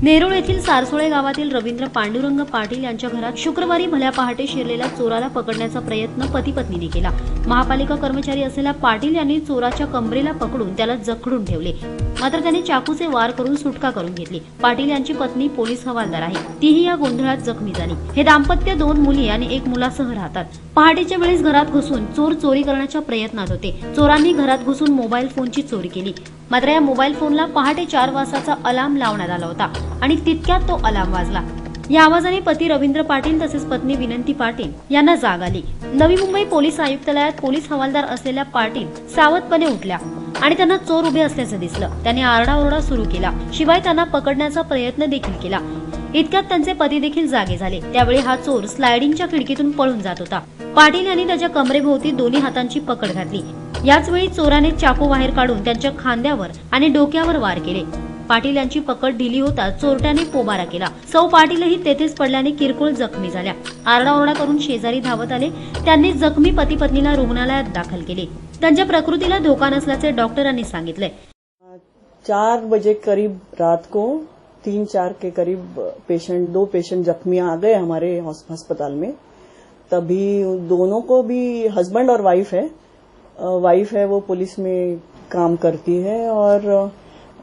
नेरुळ येथील सारसोळे गावातील रवींद्र पांडुरंग पाटील यांच्या घरात शुक्रवारी भल्या पहाटे शिरलेल्या चोराला पकडण्याचा प्रयत्न पती-पत्नीने केला। महापालिका कर्मचारी असलेल्या पाटील यांनी चोराच्या कंबरेला पकडून त्याला जखडून ठेवले, मात्र त्याने चाकूचे वार करून सुटका करून घेतली। पाटील यांची पत्नी पोलीस हवालदार आहे, तीही या गोंधळात जखमी झाली। हे दाम्पत्य 2 मुली आणि 1 मुलासह राहतात। पहाटेच्या वेळेस घरात घुसून चोर चोरी करण्याच्या प्रयत्नात होते। चोरांनी घरात घुसून मोबाईल फोनची चोरी केली, मात्र या मोबाईल फोनला पहाटे 4 वाजताचा अलार्म लावण्यात आला होता आणि तितक्यात तो अलार्म वाजला। या आवाजाने पती रवींद्र पाटील तसेच पत्नी विनंती पाटील यांना जाग आली। नवी मुंबई पोलीस आयुक्तालयात पोलीस हवालदार असलेल्या पाटील सावधपणे उठल्या आणि त्यांना चोर उभे असल्याचं दिसलं। त्यांनी आरडाओरडा सुरू केला, शिवाय त्यांना पकडण्याचा प्रयत्न देखील केला। इतक्यात त्यांचे पती देखील जागे झाले। त्यावेळी हा चोर स्लायडिंगच्या खिडकीतून पळून जात होता। पाटील यांनी त्याच्या कमरेभोवती दोन्ही हातांची पकड घातली। याच वेळी चोराने चाकू बाहेर काढून त्यांच्या खांद्यावर आणि डोक्यावर वार केले। पाटील यांची पकड ढिली होता चोरट्याने पोबारा केला। सौ पाटीलही तेथेच पडल्याने किरकोळ जखमी झाल्या। आरडाओरडा करून शेजारी धावत आले। त्यांनी जखमी पती पत्नीला रुग्णालयात दाखल केले। त्यांच्या प्रकृतीला धोका नसल्याचे डॉक्टरांनी सांगितले। 4 बजे करीब रात को 3-4 के करीब दो पेशेंट जख्मी आ गए हमारे अस्पताल में। तभी दोनों को भी हस्बैंड और वाइफ है वो पुलिस में काम करती है और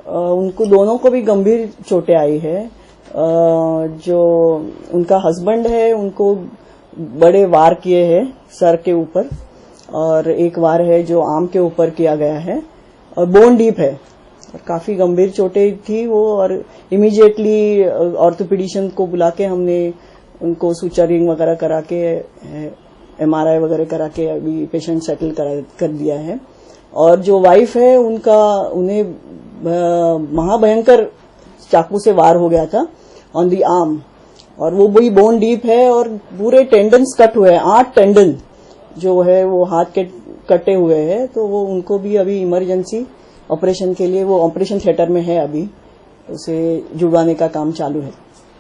उनको दोनों को भी गंभीर चोटें आई है। जो उनका हस्बैंड है उनको बड़े वार किए हैं सर के ऊपर और एक वार है जो आर्म के ऊपर किया गया है और बोन डीप है और काफी गंभीर चोटें थी वो। और इमीडिएटली ऑर्थोपेडिशियन को बुला के हमने उनको सुचरिंग वगैरह करा के MRI वगैरह करा के अभी पेशेंट सेटल कर दिया है। और जो वाइफ है उन्हें महाभयंकर चाकू से वार हो गया था ऑन दी आर्म और वो भी बोन डीप है और पूरे टेंडन्स कट हुए हैं। 8 टेंडन जो है वो हाथ के कटे हुए हैं, तो वो उनको भी अभी इमरजेंसी ऑपरेशन के लिए वो ऑपरेशन थिएटर में है, अभी उसे जुड़वाने का काम चालू है।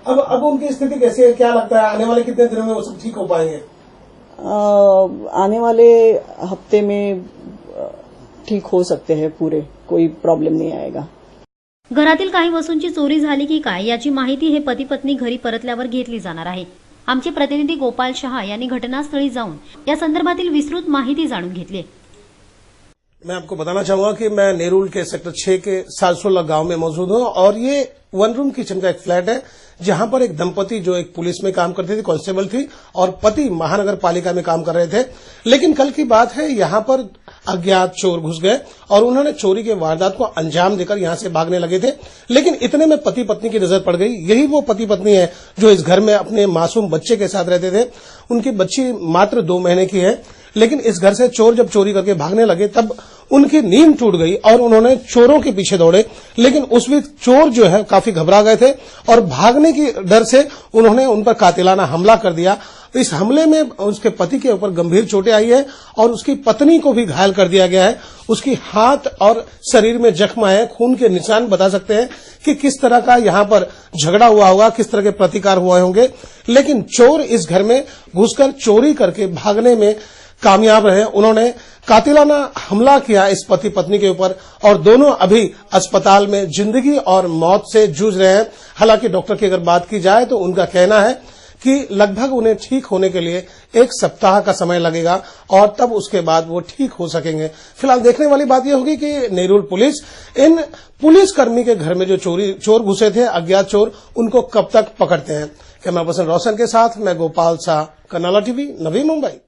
अब उनकी स्थिति कैसी है, क्या लगता है आने वाले कितने दिनों में वो सब ठीक हो पाएंगे? आने वाले हफ्ते में ठीक हो सकते हैं पूरे, कोई प्रॉब्लेम नहीं आएगा। घरातील काही वस्तूंची चोरी झाली की काय याची माहिती हे पती पत्नी घरी परतल्यावर घेतली जाणार आहे। आमचे प्रतिनिधी गोपाल शहा यांनी घटनास्थळी जाऊन या संदर्भातील विस्तृत माहिती जाणून घेतली। मैं आपको बताना चाहूंगा कि मैं नेरुल के सेक्टर 6 के सारसोला गांव में मौजूद हूं और ये 1 रूम किचन का एक फ्लैट है, जहां पर एक दंपति जो एक पुलिस में काम करती थी, कांस्टेबल थी, और पति महानगर पालिका में काम कर रहे थे। लेकिन कल की बात है, यहां पर अज्ञात चोर घुस गए और उन्होंने चोरी के वारदात को अंजाम देकर यहां से भागने लगे थे। लेकिन इतने में पति पत्नी की नजर पड़ गई। यही वो पति पत्नी है जो इस घर में अपने मासूम बच्चे के साथ रहते थे। उनकी बच्ची मात्र 2 महीने की है। लेकिन इस घर से चोर जब चोरी करके भागने लगे तब उनकी नींद टूट गई और उन्होंने चोरों के पीछे दौड़े। लेकिन उस वक्त चोर जो है काफी घबरा गए थे और भागने की डर से उन्होंने उन पर कातिलाना हमला कर दिया। इस हमले में उसके पति के ऊपर गंभीर चोटें आई है और उसकी पत्नी को भी घायल कर दिया गया है। उसकी हाथ और शरीर में जख्म है, खून के निशान बता सकते हैं कि किस तरह का यहाँ पर झगड़ा हुआ होगा, किस तरह के प्रतिकार हुए होंगे। लेकिन चोर इस घर में घुसकर चोरी करके भागने में कामयाब रहे। उन्होंने कातिलाना हमला किया इस पति पत्नी के ऊपर और दोनों अभी अस्पताल में जिंदगी और मौत से जूझ रहे हैं। हालांकि डॉक्टर की अगर बात की जाए तो उनका कहना है कि लगभग उन्हें ठीक होने के लिए 1 सप्ताह का समय लगेगा और तब उसके बाद वो ठीक हो सकेंगे। फिलहाल देखने वाली बात यह होगी कि नेरुल पुलिस इन पुलिसकर्मी के घर में जो चोर घुसे थे, अज्ञात चोर, उनको कब तक पकड़ते हैं। कैमरा पर्सन रोशन के साथ मैं गोपाल शाह, कर्नाला टीवी, नवी मुंबई।